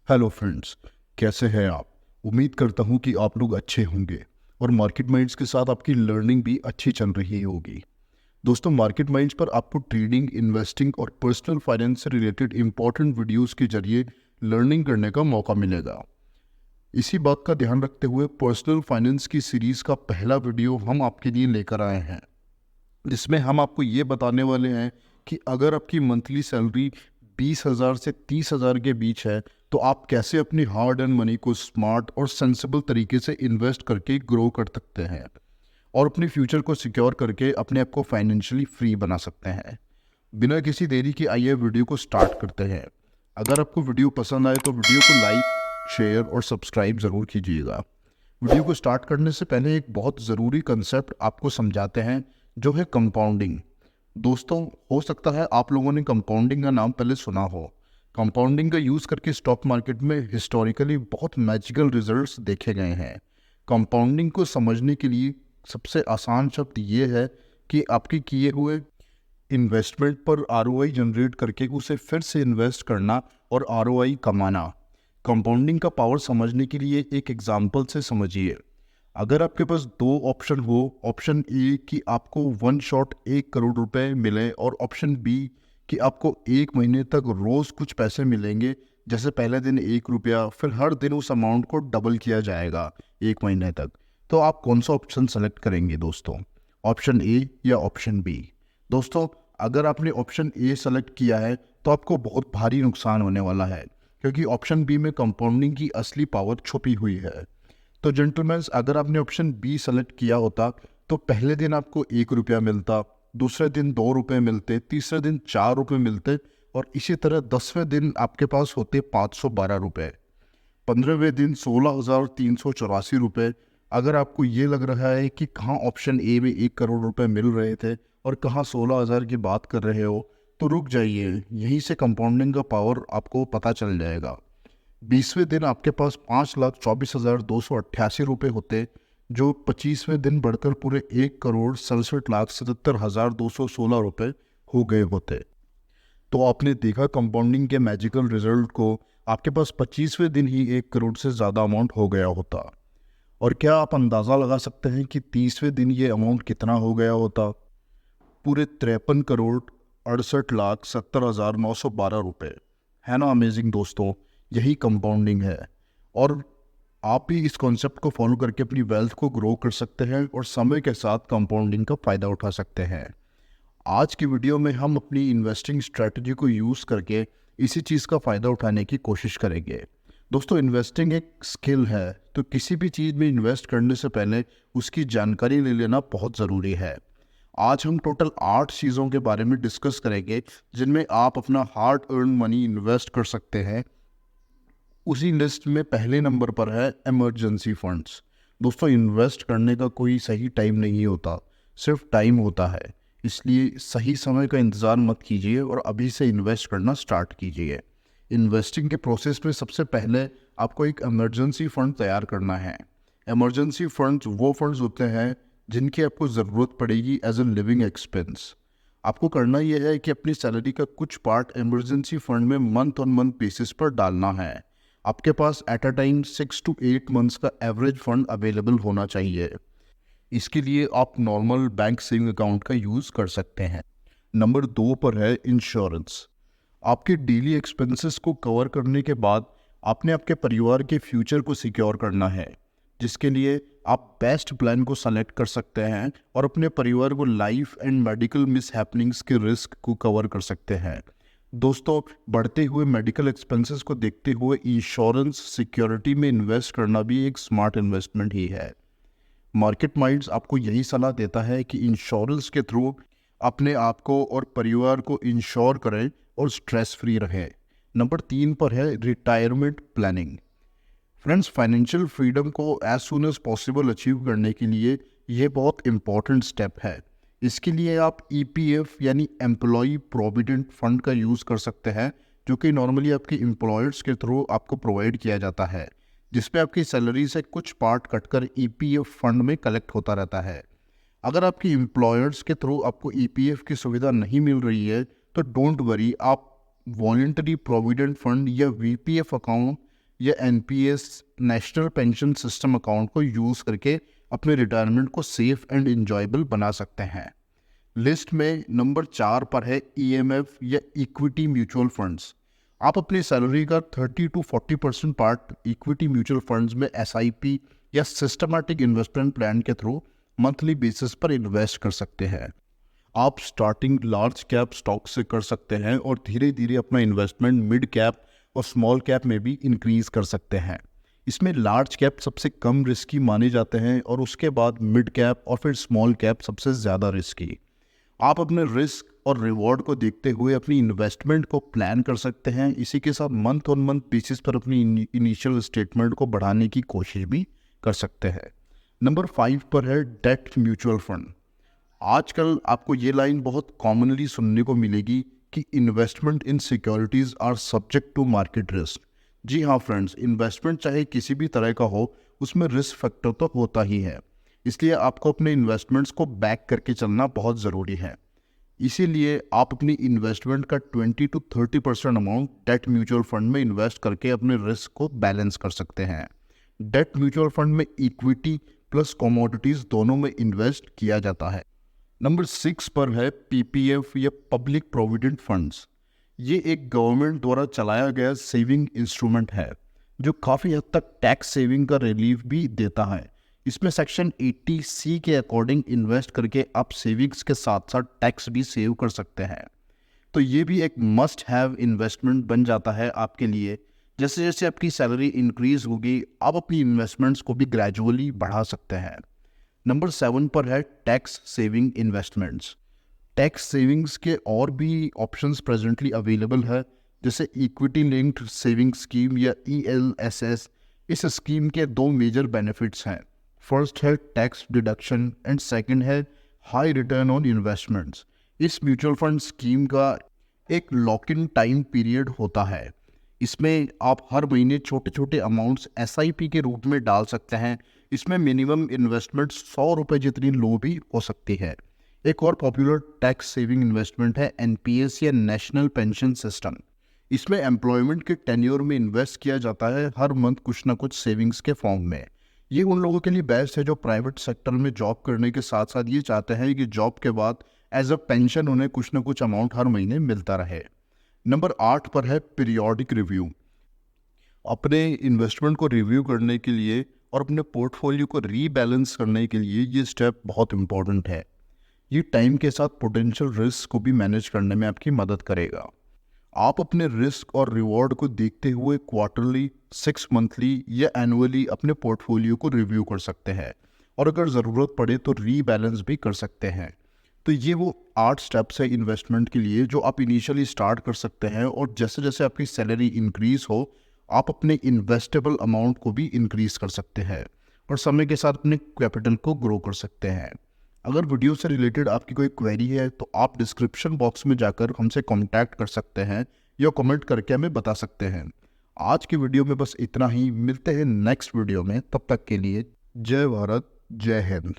Hello friends, कैसे हैं आप। उम्मीद करता हूं कि आप लोग अच्छे होंगे और मार्केट माइंड्स के साथ आपकी लर्निंग भी अच्छी चल रही होगी। दोस्तों, मार्केट माइंड्स पर आपको ट्रेडिंग, इन्वेस्टिंग और पर्सनल फाइनेंस से रिलेटेड इंपॉर्टेंट वीडियोस के जरिए लर्निंग करने का मौका मिलेगा। इसी बात का ध्यान रखते हुए पर्सनल फाइनेंस की सीरीज़ का पहला वीडियो हम आपके लिए लेकर आए हैं, जिसमें हम आपको ये बताने वाले हैं कि अगर आपकी मंथली सैलरी 20,000 से 30,000 के बीच है तो आप कैसे अपनी हार्ड अर्न मनी को स्मार्ट और सेंसिबल तरीके से इन्वेस्ट करके ग्रो कर सकते हैं और अपने फ्यूचर को सिक्योर करके अपने आप को फाइनेंशियली फ्री बना सकते हैं। बिना किसी देरी के आइए वीडियो को स्टार्ट करते हैं। अगर आपको वीडियो पसंद आए तो वीडियो को लाइक, शेयर और सब्सक्राइब ज़रूर कीजिएगा। वीडियो को स्टार्ट करने से पहले एक बहुत ज़रूरी कंसेप्ट आपको समझाते हैं, जो है कंपाउंडिंग। दोस्तों, हो सकता है आप लोगों ने कंपाउंडिंग का नाम पहले सुना हो। कंपाउंडिंग का यूज़ करके स्टॉक मार्केट में हिस्टोरिकली बहुत मैजिकल रिजल्ट्स देखे गए हैं। कंपाउंडिंग को समझने के लिए सबसे आसान शब्द ये है कि आपके किए हुए इन्वेस्टमेंट पर आरओआई जनरेट करके उसे फिर से इन्वेस्ट करना और आरओआई कमाना। कंपाउंडिंग का पावर समझने के लिए एक एग्जांपल से समझिए। अगर आपके पास दो ऑप्शन हो, ऑप्शन ए कि आपको वन शॉट 1 करोड़ रुपए मिले और ऑप्शन बी कि आपको 1 महीने तक रोज़ कुछ पैसे मिलेंगे, जैसे पहले दिन 1 रुपया, फिर हर दिन उस अमाउंट को डबल किया जाएगा 1 महीने तक, तो आप कौन सा ऑप्शन सेलेक्ट करेंगे दोस्तों? ऑप्शन ए या ऑप्शन बी? दोस्तों, अगर आपने ऑप्शन ए सेलेक्ट किया है तो आपको बहुत भारी नुकसान होने वाला है, क्योंकि ऑप्शन बी में कंपाउंडिंग की असली पावर छुपी हुई है। तो जेंटलमैन, अगर आपने ऑप्शन बी सेलेक्ट किया होता तो पहले दिन आपको 1 रुपया मिलता, दूसरे दिन 2 रुपये मिलते, तीसरे दिन 4 रुपये मिलते और इसी तरह 10वें दिन आपके पास होते 512 रुपये, 15वें दिन 16,384 रुपये। अगर आपको ये लग रहा है कि कहाँ ऑप्शन ए में 1 करोड़ रुपए मिल रहे थे और कहाँ 16,000 की बात कर रहे हो, तो रुक जाइए, यहीं से कंपाउंडिंग का पावर आपको पता चल जाएगा। 20वें दिन आपके पास 5,24,288 रुपये होते, जो 25वें दिन बढ़कर पूरे 1,67,77,216 रुपये हो गए होते। तो आपने देखा कंपाउंडिंग के मैजिकल रिजल्ट को। आपके पास 25वें दिन ही 1 करोड़ से ज़्यादा अमाउंट हो गया होता। और क्या आप अंदाज़ा लगा सकते हैं कि 30वें दिन ये अमाउंट कितना हो गया होता? पूरे 53,68,70,912 रुपये। है ना अमेजिंग दोस्तों? यही कंपाउंडिंग है। और आप भी इस कॉन्सेप्ट को फॉलो करके अपनी वेल्थ को ग्रो कर सकते हैं और समय के साथ कंपाउंडिंग का फ़ायदा उठा सकते हैं। आज की वीडियो में हम अपनी इन्वेस्टिंग स्ट्रेटजी को यूज़ करके इसी चीज़ का फ़ायदा उठाने की कोशिश करेंगे। दोस्तों, इन्वेस्टिंग एक स्किल है, तो किसी भी चीज़ में इन्वेस्ट करने से पहले उसकी जानकारी ले लेना बहुत ज़रूरी है। आज हम टोटल 8 चीज़ों के बारे में डिस्कस करेंगे, जिनमें आप अपना हार्ड अर्न मनी इन्वेस्ट कर सकते हैं। उसी लिस्ट में पहले नंबर पर है इमरजेंसी फंड्स। दोस्तों, इन्वेस्ट करने का कोई सही टाइम नहीं होता, सिर्फ टाइम होता है। इसलिए सही समय का इंतज़ार मत कीजिए और अभी से इन्वेस्ट करना स्टार्ट कीजिए। इन्वेस्टिंग के प्रोसेस में सबसे पहले आपको एक इमरजेंसी फ़ंड तैयार करना है। इमरजेंसी फंड्स वो फंड्स होते हैं जिनकी आपको ज़रूरत पड़ेगी एज ए लिविंग एक्सपेंस। आपको करना यह है कि अपनी सैलरी का कुछ पार्ट इमरजेंसी फंड में मंथ ऑन मंथ बेसिस पर डालना है। आपके पास at a time 6 to 8 months का एवरेज फंड अवेलेबल होना चाहिए। इसके लिए आप नॉर्मल बैंक सेविंग अकाउंट का यूज़ कर सकते हैं। नंबर 2 पर है इंश्योरेंस। आपके डेली एक्सपेंसेस को कवर करने के बाद आपने आपके परिवार के फ्यूचर को सिक्योर करना है, जिसके लिए आप बेस्ट प्लान को सेलेक्ट कर सकते हैं और अपने परिवार को life and medical miss happenings के रिस्क को कवर कर सकते हैं। दोस्तों, बढ़ते हुए मेडिकल एक्सपेंसेस को देखते हुए इंश्योरेंस सिक्योरिटी में इन्वेस्ट करना भी एक स्मार्ट इन्वेस्टमेंट ही है। मार्केट माइंड्स आपको यही सलाह देता है कि इंश्योरेंस के थ्रू अपने आप को और परिवार को इंश्योर करें और स्ट्रेस फ्री रहें। नंबर 3 पर है retirement planning. Friends, financial freedom को as soon as possible achieve करने के लिए यह बहुत इंपॉर्टेंट स्टेप है। इसके लिए आप ईपीएफ यानी एम्प्लॉय प्रोविडेंट फंड का यूज़ कर सकते हैं, जो कि नॉर्मली आपके एम्प्लॉयर्स के थ्रू आपको प्रोवाइड किया जाता है, जिसमें आपकी सैलरी से कुछ पार्ट कटकर ईपीएफ फंड में कलेक्ट होता रहता है। अगर आपके एम्प्लॉयर्स के थ्रू आपको ईपीएफ की सुविधा नहीं मिल रही है तो डोंट वरी, आप वॉलेंटरी प्रोविडेंट फंड या वीपीएफ अकाउंट या NPS national pension system account को यूज़ करके अपने रिटायरमेंट को सेफ एंड इंजॉयबल बना सकते हैं। लिस्ट में नंबर 4 पर है ईएमएफ या इक्विटी म्यूचुअल फंड्स। आप अपनी सैलरी का 30 to 40% part equity mutual funds में एसआईपी या सिस्टमैटिक इन्वेस्टमेंट प्लान के थ्रू मंथली बेसिस पर इन्वेस्ट कर सकते हैं। आप स्टार्टिंग लार्ज कैप स्टॉक से कर सकते हैं और धीरे धीरे अपना इन्वेस्टमेंट मिड कैप और स्मॉल कैप में भी इंक्रीज कर सकते हैं। इसमें लार्ज कैप सबसे कम रिस्की माने जाते हैं और उसके बाद मिड कैप और फिर स्मॉल कैप सबसे ज़्यादा रिस्की। आप अपने रिस्क और रिवॉर्ड को देखते हुए अपनी इन्वेस्टमेंट को प्लान कर सकते हैं। इसी के साथ मंथ ऑन मंथ बेसिस पर अपनी इनिशियल स्टेटमेंट को बढ़ाने की कोशिश भी कर सकते हैं। नंबर 5 पर है डेट म्यूचुअल फंड। आजकल आपको ये लाइन बहुत कॉमनली सुनने को मिलेगी कि investment in securities are subject to market risk. जी हाँ फ्रेंड्स, इन्वेस्टमेंट चाहे किसी भी तरह का हो, उसमें रिस्क फैक्टर तो होता ही है। इसलिए आपको अपने इन्वेस्टमेंट्स को बैक करके चलना बहुत ज़रूरी है। इसीलिए आप अपनी इन्वेस्टमेंट का 20 to 30% amount debt mutual fund में इन्वेस्ट करके अपने रिस्क को बैलेंस कर सकते हैं। डेट म्यूचुअल फंड में इक्विटी प्लस कमोडिटीज़ दोनों में इन्वेस्ट किया जाता है। नंबर 6 पर है पीपीएफ या पब्लिक प्रोविडेंट फंड्स। ये एक गवर्नमेंट द्वारा चलाया गया सेविंग इंस्ट्रूमेंट है जो काफ़ी हद तक टैक्स सेविंग का रिलीफ भी देता है। इसमें सेक्शन 80C के अकॉर्डिंग इन्वेस्ट करके आप सेविंग्स के साथ साथ टैक्स भी सेव कर सकते हैं। तो ये भी एक मस्ट हैव इन्वेस्टमेंट बन जाता है आपके लिए। जैसे जैसे आपकी सैलरी इंक्रीज होगी, आप अपनी इन्वेस्टमेंट्स को भी ग्रेजुअली बढ़ा सकते हैं। नंबर 7 पर है tax saving investments. Tax savings के और भी ऑप्शंस प्रेजेंटली अवेलेबल है, जैसे इक्विटी लिंक्ड सेविंग स्कीम या ELSS। इस स्कीम के 2 मेजर बेनिफिट्स हैं। फर्स्ट है टैक्स डिडक्शन एंड सेकंड है हाई रिटर्न ऑन इन्वेस्टमेंट्स। इस म्यूचुअल फंड स्कीम का एक लॉक इन टाइम पीरियड होता है। इसमें आप हर महीने छोटे छोटे अमाउंट्स SIP के रूप में डाल सकते हैं। इसमें मिनिमम इन्वेस्टमेंट 100 रुपये जितनी लो भी हो सकती है। एक और पॉपुलर टैक्स सेविंग इन्वेस्टमेंट है NPS या नेशनल पेंशन सिस्टम। इसमें एम्प्लॉयमेंट के टेन्योर में इन्वेस्ट किया जाता है हर मंथ कुछ ना कुछ सेविंग्स के फॉर्म में। ये उन लोगों के लिए बेस्ट है जो प्राइवेट सेक्टर में जॉब करने के साथ साथ ये चाहते हैं कि जॉब के बाद एज अ पेंशन उन्हें कुछ ना कुछ अमाउंट हर महीने मिलता रहे। नंबर 8 पर है पीरियोडिक रिव्यू। अपने इन्वेस्टमेंट को रिव्यू करने के लिए और अपने पोर्टफोलियो को रीबैलेंस करने के लिए ये स्टेप बहुत इंपॉर्टेंट है। ये टाइम के साथ पोटेंशियल रिस्क को भी मैनेज करने में आपकी मदद करेगा। आप अपने रिस्क और रिवॉर्ड को देखते हुए क्वार्टरली, 6 मंथली या एनुअली अपने पोर्टफोलियो को रिव्यू कर सकते हैं और अगर ज़रूरत पड़े तो रीबैलेंस भी कर सकते हैं। तो ये वो 8 स्टेप्स है इन्वेस्टमेंट के लिए जो आप इनिशियली स्टार्ट कर सकते हैं और जैसे जैसे आपकी सैलरी इंक्रीज हो आप अपने इन्वेस्टेबल अमाउंट को भी इंक्रीज कर सकते हैं और समय के साथ अपने कैपिटल को ग्रो कर सकते हैं। अगर वीडियो से रिलेटेड आपकी कोई क्वेरी है तो आप डिस्क्रिप्शन बॉक्स में जाकर हमसे कांटेक्ट कर सकते हैं या कमेंट करके हमें बता सकते हैं। आज की वीडियो में बस इतना ही। मिलते हैं नेक्स्ट वीडियो में, तब तक के लिए जय भारत, जय हिंद।